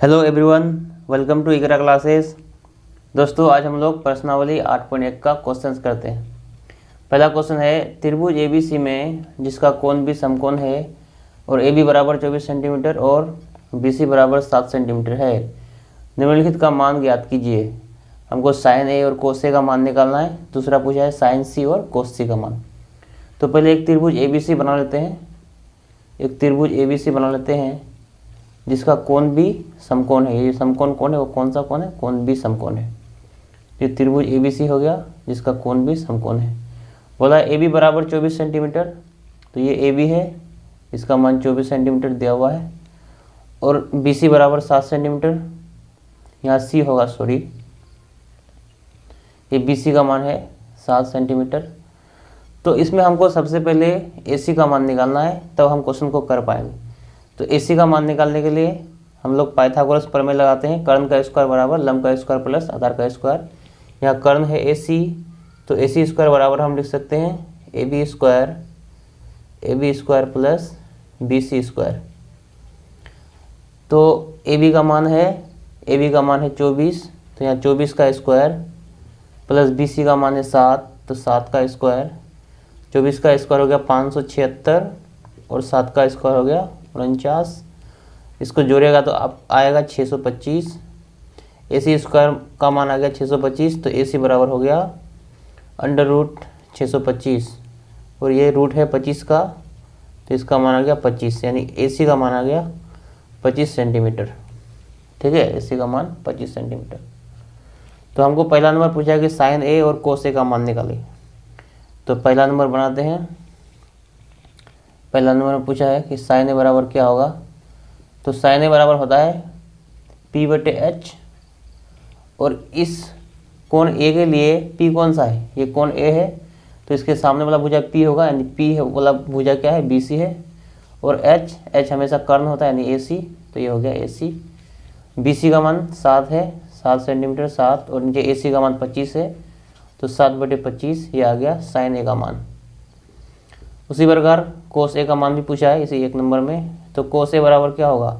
Hello everyone, welcome to Iqra classes. दोस्तों, आज हम लोग प्रश्नावली 8.1 का क्वेश्चंस करते हैं। पहला क्वेश्चन है, त्रिभुज एबीसी में जिसका कोण भी समकोण है और ए बी बराबर 24 सेंटीमीटर और बी सी बराबर 7 सेंटीमीटर है, निम्नलिखित का मान ज्ञात कीजिए। हमको साइन ए और कोस ए का मान निकालना है। दूसरा पूछा है साइन सी और कोस सी का मान। तो पहले एक त्रिभुज एबीसी बना लेते हैं। एक त्रिभुज एबीसी बना लेते हैं जिसका कोण भी समकोण है। ये समकोण कौन है? वो कौन सा कोण है? कोण भी समकोण है। ये त्रिभुज एबीसी हो गया जिसका कोण भी समकोण है। बोला ए बी बराबर 24 सेंटीमीटर, तो ये ए बी है, इसका मान 24 सेंटीमीटर दिया हुआ है। और बी सी बराबर 7 सेंटीमीटर, यहाँ सी होगा, सॉरी, ये बी सी का मान है 7 सेंटीमीटर। तो इसमें हमको सबसे पहले ए सी का मान निकालना है, तब हम क्वेश्चन को कर पाएंगे। तो एसी का मान निकालने के लिए हम लोग पाइथागोरस प्रमेय लगाते हैं। कर्ण का स्क्वायर बराबर लंब का स्क्वायर प्लस आधार का स्क्वायर। यहाँ कर्ण है एसी, तो एसी स्क्वायर बराबर हम लिख सकते हैं A B square plus B C square. तो ए बी का मान है 24, तो यहाँ 24 का स्क्वायर प्लस बी सी का मान है 7, तो 7 का स्क्वायर। 24 का स्क्वायर हो गया 576 और 7 का स्क्वायर हो गया 49। इसको जोड़ेगा तो आप आएगा 625। ए सी स्क्वायर का मान आ गया 625, तो ए सी बराबर हो गया अंडर रूट 625 और ये रूट है 25 का, तो इसका मान आ गया 25, यानी ए सी का मान आ गया 25 सेंटीमीटर। ठीक है, ए सी का मान 25 सेंटीमीटर। तो हमको पहला नंबर पूछा है कि साइन ए और कोस ए का मान निकालें। तो पहला नंबर बनाते हैं। पहला नंबर में पूछा है कि साइन ए बराबर क्या होगा। तो साइन ए बराबर होता है पी बटे एच, और इस कोण ए के लिए पी कौन सा है? ये कोण ए है, तो इसके सामने वाला भुजा पी होगा, यानी पी है वाला भुजा क्या है? बी सी है। और एच हमेशा कर्ण होता है, यानी ए सी, तो ये हो गया ए सी। बी सी का मान 7 है, 7 सेंटीमीटर 7, और नीचे ए सी का मान 25 है, तो 7/25 ये आ गया साइन ए का मान। उसी प्रकार कोस ए का मान भी पूछा है इसी एक नंबर में। तो कोस ए बराबर क्या होगा?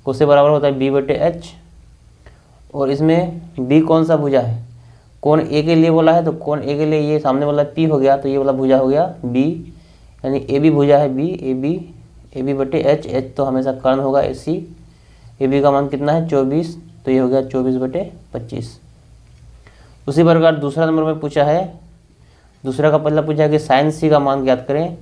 कोस ए बराबर होता है बी बटे एच, और इसमें बी कौन सा भुजा है? कोण ए के लिए बोला है, तो कोण ए के लिए ये सामने वाला पी हो गया, तो ये वाला भुजा हो गया बी, यानी ए बी भुजा है बी, ए बी बटे एच। एच तो हमेशा कर्ण होगा ए सी। ए बी का मान कितना है? 24, तो ये हो गया 24/25। उसी प्रकार दूसरा नंबर में पूछा है, दूसरा का पहला पूछा है कि साइन सी का मान ज्ञात करें।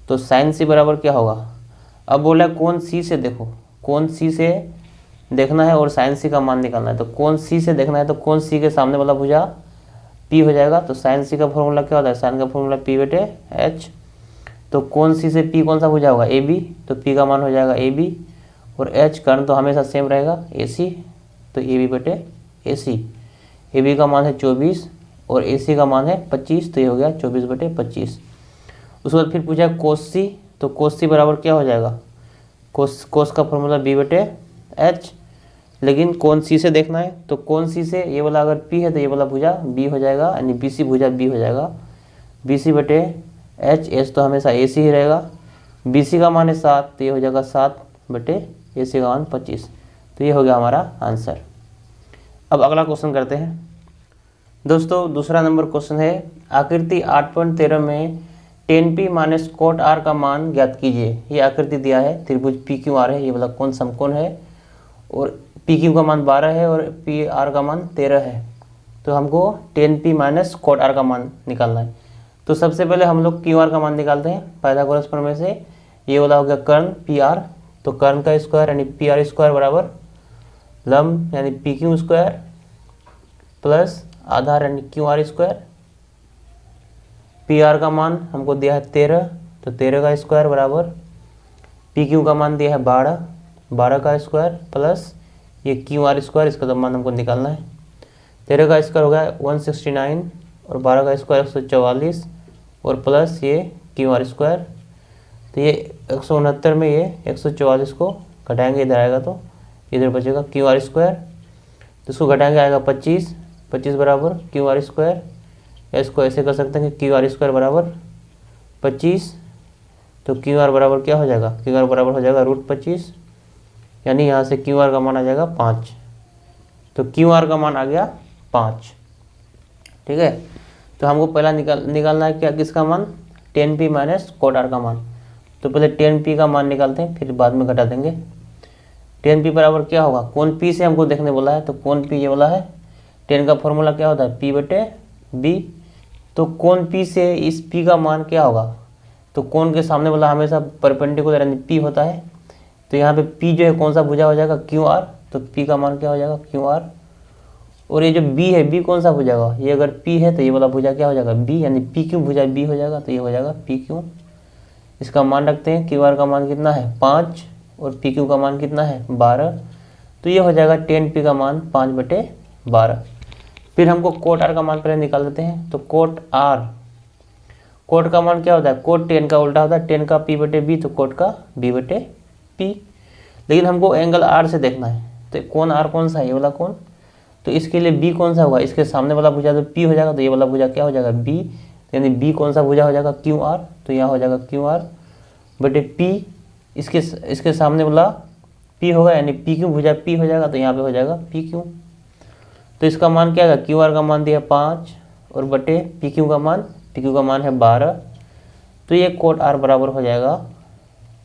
तो साइन सी बराबर क्या होगा? अब बोला कोण सी से देखो, कोण सी से देखना है और साइन सी का मान निकालना है। तो कोण सी से देखना है, तो कोण सी के सामने वाला भुजा पी हो जाएगा। तो साइन सी का फॉर्मूला क्या होता है? साइन का फॉर्मूला पी बटे एच। तो कोण सी से पी कौन सा भुजा होगा? ए बी, तो पी का मान हो जाएगा ए बी, और एच कर्ण तो हमेशा सेम रहेगा ए सी, तो ए बी बटे ए सी। ए बी का मान है 24 और ए सी का मान है 25, तो ये हो गया 24/25। उसके बाद फिर पूछा कोस सी। तो कोस सी बराबर क्या हो जाएगा? कोस का फॉर्मूला बी बटे एच, लेकिन कोण सी से देखना है। तो कोण सी से ये वाला अगर पी है, तो ये वाला भुजा बी हो जाएगा, यानी बी सी भुजा बी हो जाएगा, बी सी बटे एच। एच तो हमेशा ए सी ही रहेगा। बी सी का मान है 7, तो ये हो जाएगा 7/ए सी का मान 25। तो ये हो गया हमारा आंसर। अब अगला क्वेश्चन करते हैं। दोस्तों, दूसरा नंबर क्वेश्चन है, आकृति 8.13 में tan p minus cot r का मान ज्ञात कीजिए। ये आकृति दिया है, त्रिभुज पी क्यू आर है, ये वाला कोण समकोण है, और पी क्यू का मान 12 है और पी आर का मान 13 है। तो हमको tan p minus cot r का मान निकालना है। तो सबसे पहले हम लोग क्यू आर का मान निकालते हैं पाइथागोरस प्रमेय से। ये वाला हो गया कर्ण पी आर, तो कर्ण का स्क्वायर यानी पी आर स्क्वायर बराबर लंब यानी पी क्यू स्क्वायर प्लस आधार यानी Q R square. P R का मान हमको दिया है 13, तो 13 का स्क्वायर बराबर पी क्यू का मान दिया है 12, 12 का स्क्वायर प्लस ये क्यू आर स्क्वायर, इसका तो मान हमको निकालना है। 13 का स्क्वायर हो गया 169 और 12 का स्क्वायर 144 और प्लस ये क्यू आर स्क्वायर। तो ये 169 में ये 144 को घटाएंगे, इधर आएगा तो इधर बचेगा क्यू आर स्क्वायर, तो इसको घटाएंगे आएगा 25 बराबर क्यू आर स्क्वायर, या इसको ऐसे कर सकते हैं कि क्यू आर स्क्वायर बराबर 25, तो क्यू आर बराबर क्या हो जाएगा? क्यू आर बराबर हो जाएगा √25 यानी यहाँ से क्यू आर का मान आ जाएगा 5। तो क्यू आर का मान आ गया 5। ठीक है, तो हमको पहला निकालना है क्या, किसका मान, 10p माइनस कोट आर का मान। तो पहले 10p का मान निकालते हैं, फिर बाद में घटा देंगे। 10p बराबर क्या होगा, कौन p से हमको देखने बोला है, तो कौन p ये वाला है। 10 का फॉर्मूला क्या होता है, p बटे b। तो कौन p से इस p का मान क्या होगा, तो कौन के सामने वाला हमेशा परपेंडिकुलर यानी p होता है। तो यहाँ पे p जो है कौन सा भुजा हो जाएगा, क्यू आर। तो p का मान क्या हो जाएगा, क्यू आर। और ये जो b है, b कौन सा भुजा होगा, ये अगर p है तो ये वाला भुजा क्या हो जाएगा, b, यानी p क्यू भुजा b हो जाएगा, तो ये हो जाएगा p क्यू। इसका मान रखते हैं, क्यू आर का मान कितना है 5 और p क्यू का मान कितना है 12। तो ये हो जाएगा 10p का मान 5/12। फिर हमको कोट आर का मान पहले निकाल देते हैं। तो कोट आर, कोट का मान क्या होता है, कोट 10 का उल्टा होता है, 10 का p बटे b, तो कोट का b बटे p। लेकिन हमको एंगल r से देखना है, तो कौन r कौन सा है, ये वाला कौन। तो इसके लिए b कौन सा होगा, इसके सामने वाला भुजा तो p हो जाएगा, तो ये वाला भुजा क्या हो जाएगा b, यानी b कौन सा भुजा हो जाएगा, क्यू आर। तो यहाँ हो जाएगा क्यू आर बटे p, इसके सामने वाला p होगा, यानी p क्यू भुजा p हो जाएगा, तो यहाँ पे हो जाएगा p क्यू। तो इसका मान क्या है, क्यू आर का मान दिया 5 और बटे p क्यू का मान है 12। तो ये कोट आर बराबर हो जाएगा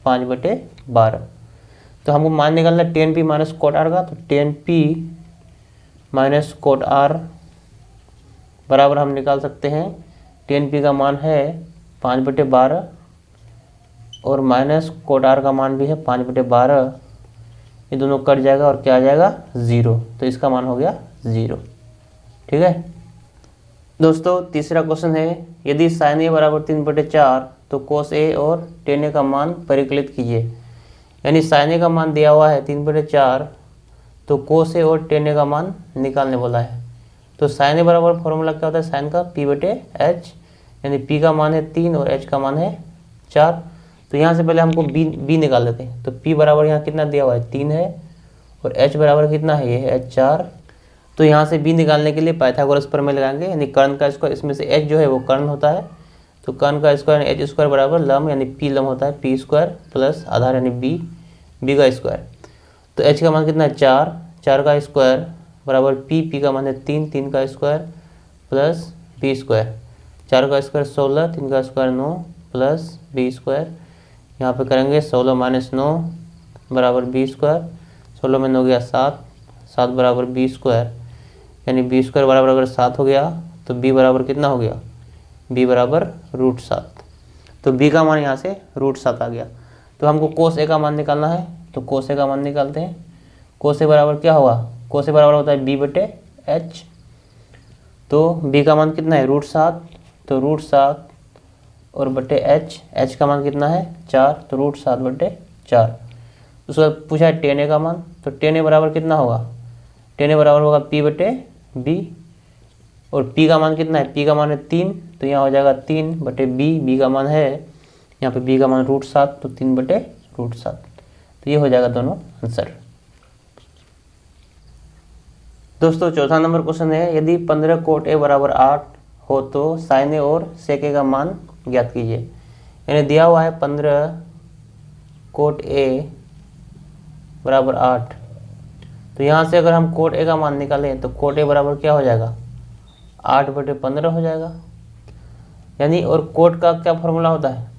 5/12। तो हमको मान निकालना है 10p माइनस कोट आर का। तो 10p माइनस कोट आर बराबर हम निकाल सकते हैं, 10p का मान है 5/12 और माइनस कोट आर का मान भी है 5/12। ये दोनों कट जाएगा और क्या आ जाएगा 0। तो इसका मान हो गया 0। ठीक है दोस्तों, तीसरा क्वेश्चन है, यदि साइन ए बराबर 3/4 तो कोस ए और टेन ए का मान परिकलित कीजिए। यानी साइन ए का मान दिया हुआ है 3/4, तो कोस ए और टेन ए का मान निकालने बोला है। तो साइन ए बराबर फॉर्मूला क्या होता है, साइन का p/h, यानी p का मान है 3 और h का मान है 4। तो यहाँ से पहले हमको b निकाल लेते हैं। तो p बराबर यहाँ कितना दिया हुआ है 3 है और h बराबर कितना है, ये है 4। तो यहाँ से b निकालने के लिए पाइथागोरस प्रमेय लगाएंगे, यानी कर्ण का स्क्वायर, इसमें से h जो है वो कर्ण होता है, तो कर्ण का स्क्वायर यानी h स्क्वायर बराबर लम, यानी p लम होता है, p स्क्वायर प्लस आधार यानी b का स्क्वायर। तो h का मान कितना है 4, 4 का स्क्वायर बराबर p का मान है 3 का स्क्वायर प्लस b स्क्वायर। 4 का स्क्वायर 16, 3 का स्क्वायर 9 प्लस b स्क्वायर। यहाँ पे करेंगे 16 माइनस 9 बराबर b स्क्वायर, 16 में 9 गया 7, 7 बराबर b स्क्वायर, यानी b स्क्वायर बराबर अगर 7 हो गया तो b बराबर कितना हो गया, b बराबर √7। तो b का मान यहाँ से √7 आ गया। तो हमको कोस ए का मान निकालना है, तो कोस ए का मान निकालते हैं। कोस ए बराबर क्या होगा, कोस ए बराबर होता है b/h। तो b का मान कितना है √7, तो √7 और बटे h का मान कितना है 4, तो √7/4। उसके बाद पूछा है टेन ए का मान। तो टेन ए बराबर कितना होगा, टेन ए बराबर होगा p/b और p का मान कितना है, p का मान है 3, तो यहाँ हो जाएगा 3/b, b का मान है यहाँ पे b का मान √7, तो 3/√7। तो ये हो जाएगा दोनों आंसर। दोस्तों चौथा नंबर क्वेश्चन है, यदि 15 कोट ए बराबर 8 हो तो साइन ए और सेक ए का मान ज्ञात कीजिए। यानी दिया हुआ है 15 कोट ए बराबर 8। तो यहाँ से अगर हम कोट ए का मान निकालें तो कोट ए बराबर क्या हो जाएगा 8/15 हो जाएगा। यानी और कोट का क्या फॉर्मूला होता है,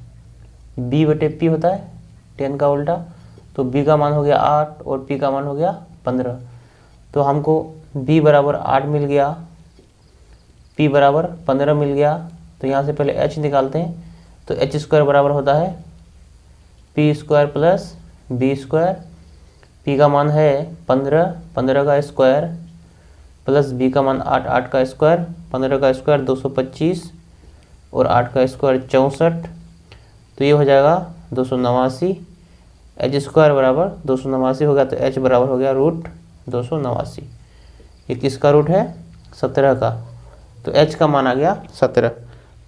b/p होता है, 10 का उल्टा। तो b का मान हो गया 8 और p का मान हो गया 15। तो हमको b बराबर 8 मिल गया, p बराबर 15 मिल गया। तो यहाँ से पहले h निकालते हैं। तो h स्क्वायर बराबर होता है p square plus b square. p का मान है 15 का स्क्वायर प्लस b का मान 8 का स्क्वायर, 15 का स्क्वायर 225 और 8 का स्क्वायर 64। तो ये हो जाएगा 289। h स्क्वायर बराबर 289 हो गया, तो h बराबर हो गया √289। ये किसका रूट है 17 का। तो h का मान आ गया 17।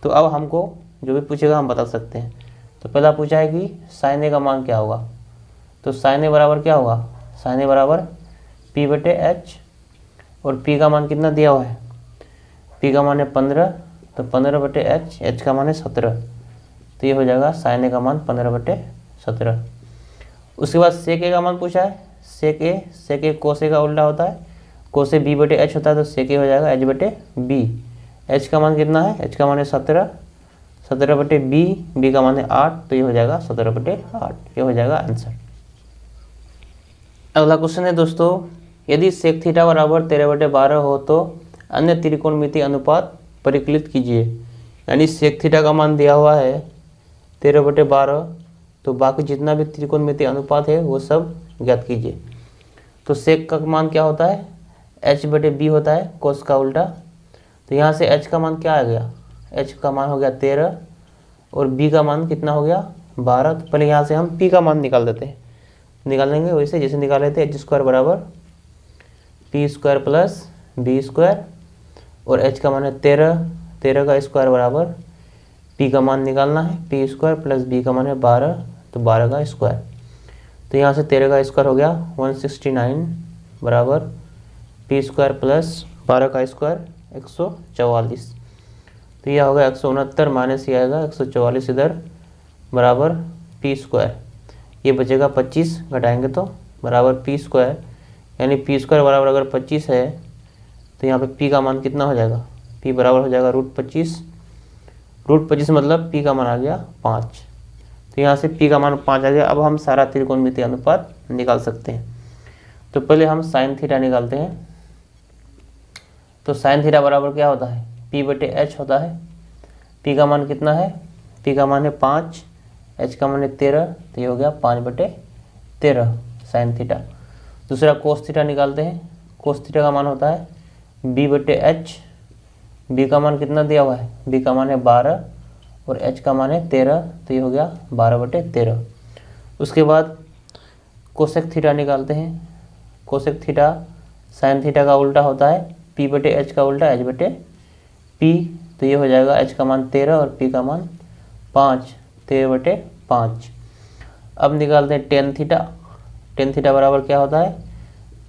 तो अब हमको जो भी पूछेगा हम बता सकते हैं। तो पहला पूछा है कि साइन ए का मान क्या होगा। तो साइन ए बराबर क्या होगा, साइन ए बराबर p/h और p का मान कितना दिया हुआ है, p का मान है 15, तो 15/h, h का मान है 17। तो ये हो जाएगा साइन ए का मान 15/17। उसके बाद सेक ए का मान पूछा है। सेक ए कोस ए का उल्टा होता है, कोस ए बी बटे एच होता है, तो सेक ए हो जाएगा एच बटे बी। एच का मान कितना है, एच का मान है 17, 17 बटे बी का मान है 8, तो ये हो जाएगा 17 बटे 8, ये हो जाएगा आंसर। अगला क्वेश्चन है दोस्तों, यदि सेक थीटा बराबर 13/12 हो तो अन्य त्रिकोणमितीय अनुपात परिकलित कीजिए। यानी सेक थीटा का मान दिया हुआ है 13/12, तो बाकी जितना भी त्रिकोणमितीय अनुपात है वो सब ज्ञात कीजिए। तो सेक का मान क्या होता है, एच बटे बी होता है, कोस का उल्टा। तो यहाँ से एच का मान क्या आ गया, एच का मान हो गया 13 और बी का मान कितना हो गया 12। तो पहले यहाँ से हम पी का मान निकाल देते हैं, निकालेंगे वैसे जैसे निकाल लेते हैं, एच स्क्वायर बराबर P square plus B square, और एच का मान है 13, 13 का स्क्वायर बराबर पी का मान निकालना है, पी स्क्वायर प्लस बी का मान है 12, तो 12 का स्क्वायर। तो यहाँ से 13 का स्क्वायर हो गया 169 बराबर पी स्क्वायर प्लस 12 का स्क्वायर 144। तो यह होगा 169 माइनस ये आएगा 144 इधर बराबर पी स्क्वायर, ये बचेगा 25 घटाएंगे तो बराबर पी स्क्वायर, यानी पी स्क्वायर बराबर अगर 25 है तो यहाँ पे पी का मान कितना हो जाएगा, पी बराबर हो जाएगा √25, √25 मतलब पी का मान आ गया 5। तो यहाँ से पी का मान 5 आ गया। अब हम सारा त्रिकोणमितीय अनुपात निकाल सकते हैं। तो पहले हम साइन थीटा निकालते हैं। तो साइन थीटा बराबर क्या होता है, पी बटे एच होता है। पी का मान कितना है, पी का मान है 5, एच का मान है 13, तो ये हो गया 5/13 साइन थीटा। दूसरा कोस थीटा निकालते हैं। कोस थीटा का मान होता है बी बटे एच, बी का मान कितना दिया हुआ है, बी का मान है 12 और एच का मान है 13, तो ये हो गया 12/13। उसके बाद कोसेक थीटा निकालते हैं। कोसेक थीटा साइन थीटा का उल्टा होता है, पी बटे एच का उल्टा एच बटे पी, तो ये हो जाएगा एच का मान 13 और पी का मान 5, 13/5। अब निकालते हैं टेन थीटा। टेन थीटा बराबर क्या होता है,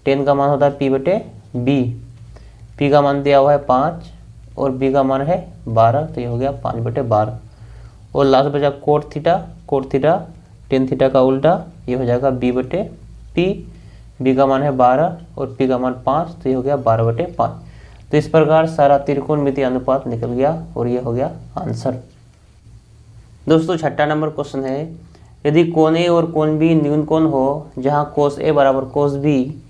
टेन का मान होता है पी बटे बी, पी का मान दिया हुआ है 5 और बी का मान है 12, तो ये हो गया 5/12। और लास्ट बचा cot theta. Cot theta tan theta का उल्टा, ये हो जाएगा बी बटे पी, बी का मान है 12 और पी का मान 5, तो ये हो गया 12/5। तो इस प्रकार सारा त्रिकोणमितीय अनुपात निकल गया और ये हो गया आंसर। दोस्तों छठा नंबर क्वेश्चन है, यदि कोण ए और कोण बी न्यून कोण हो जहां कोस ए बराबर कोस बी,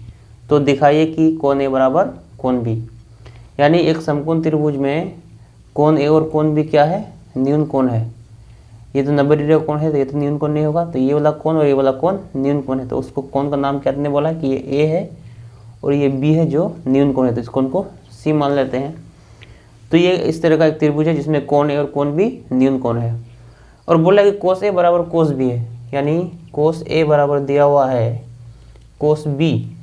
तो दिखाइए कि कोण ए बराबर कोण बी। यानी एक समकोण त्रिभुज में कोण ए और कोण बी क्या है, न्यून कोण है। ये तो 90 डिग्री का कोण है, तो ये तो न्यून कोण नहीं होगा। तो ये वाला कोण और ये वाला कोण न्यून कोण है, तो उसको कोण का नाम क्या ने बोला कि ये ए है और ये बी है जो न्यून कोण है, तो इस कोण को सी मान लेते हैं। तो ये इस तरह का एक त्रिभुज है जिसमें कोण ए और कोण बी न्यून कोण है। और बोला कि कोस ए बराबर कोस बी है, यानी कोस ए बराबर दिया हुआ है कोस बी,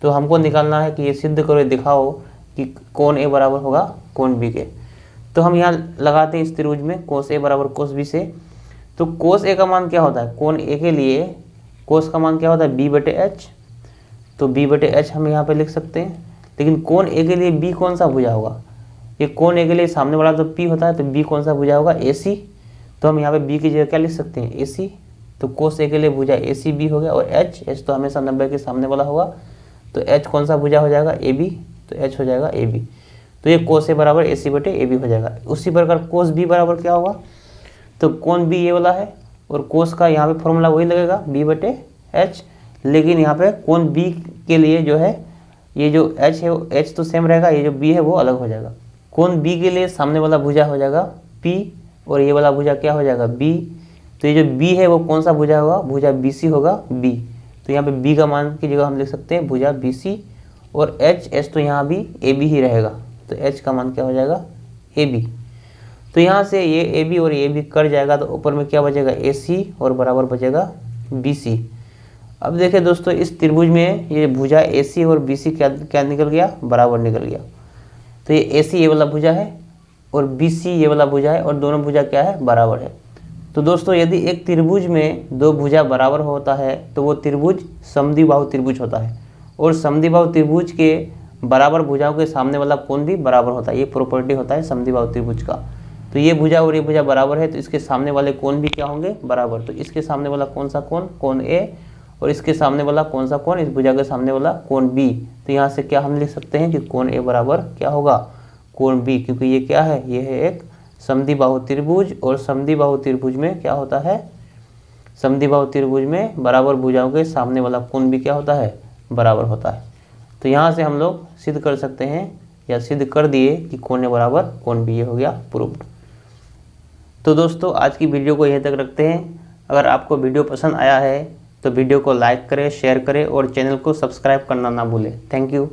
तो हमको निकालना है कि ये सिद्ध करो, दिखाओ कि कोण ए बराबर होगा कोण बी के। तो हम यहाँ लगाते हैं इस त्रिभुज में कोस ए बराबर कोस बी से। तो कोस ए का मान क्या होता है, कोण ए के लिए कोस का मान क्या होता है बी बटे एच, तो बी बटे एच हम यहाँ पे लिख सकते हैं। लेकिन कोण ए के लिए बी कौन सा भुजा होगा, ये कोण ए के लिए सामने वाला तो पी होता है, तो बी कौन सा भुजा होगा ए सी। तो हम यहाँ पे बी की जगह क्या लिख सकते हैं ए सी। तो कोस ए के लिए भुजा ए सी बी हो गया। और एच तो हमेशा 90 के सामने वाला होगा, तो एच कौन सा भुजा हो जाएगा ए बी, तो एच हो जाएगा ए बी। तो ये कोस ए बराबर ए सी बटे ए बी हो जाएगा। उसी प्रकार कोस बी बराबर क्या होगा, तो कोण बी ये वाला है और कोस का यहाँ पे फॉर्मूला वही लगेगा बी बटे एच। लेकिन यहाँ पे कोण बी के लिए जो है ये जो एच है एच तो सेम रहेगा, ये जो बी है वो अलग हो जाएगा। कोण बी के लिए सामने वाला भुजा हो जाएगा पी और ये वाला भुजा क्या हो जाएगा बी। तो ये जो बी है वो कौन सा भुजा होगा, भुजा बी सी होगा बी। तो यहाँ पे बी का मान की जगह हम लिख सकते हैं भुजा बी सी। और एच तो यहाँ भी ए बी ही रहेगा, तो एच का मान क्या हो जाएगा ए बी। तो यहाँ से ये ए बी और ए बी कट जाएगा, तो ऊपर में क्या बचेगा ए सी और बराबर बचेगा बी सी। अब देखिए दोस्तों इस त्रिभुज में ये भुजा ए सी और बी सी क्या निकल गया, बराबर निकल गया। तो ये ए सी ये वाला भुजा है और बी सी ये वाला भुजा है और दोनों भुजा क्या है, बराबर है। तो दोस्तों यदि एक त्रिभुज में दो भुजा बराबर होता है तो वो त्रिभुज समद्विबाहु त्रिभुज होता है। और समद्विबाहु त्रिभुज के बराबर भुजाओं के सामने वाला कोण भी बराबर होता है, ये प्रॉपर्टी होता है समद्विबाहु त्रिभुज का। तो ये भुजा और ये भुजा बराबर है, तो इसके सामने वाले कोण भी क्या होंगे, बराबर। तो इसके सामने वाला कौन सा कोण, कोण ए, और इसके सामने वाला कौन सा कोण, इस भुजा के सामने वाला कोण बी। तो यहाँ से क्या हम लिख सकते हैं कि कोण ए बराबर क्या होगा, कोण बी, क्योंकि ये क्या है, ये है एक समद्विबाहु त्रिभुज, और समद्विबाहु त्रिभुज में क्या होता है, समद्विबाहु त्रिभुज में बराबर भुजाओं के सामने वाला कोण भी क्या होता है, बराबर होता है। तो यहाँ से हम लोग सिद्ध कर सकते हैं या सिद्ध कर दिए कि कोण ए बराबर कोण बी, ये हो गया प्रूव्ड। तो दोस्तों आज की वीडियो को यहीं तक रखते हैं। अगर आपको वीडियो पसंद आया है तो वीडियो को लाइक करें, शेयर करें और चैनल को सब्सक्राइब करना ना भूलें। Thank you.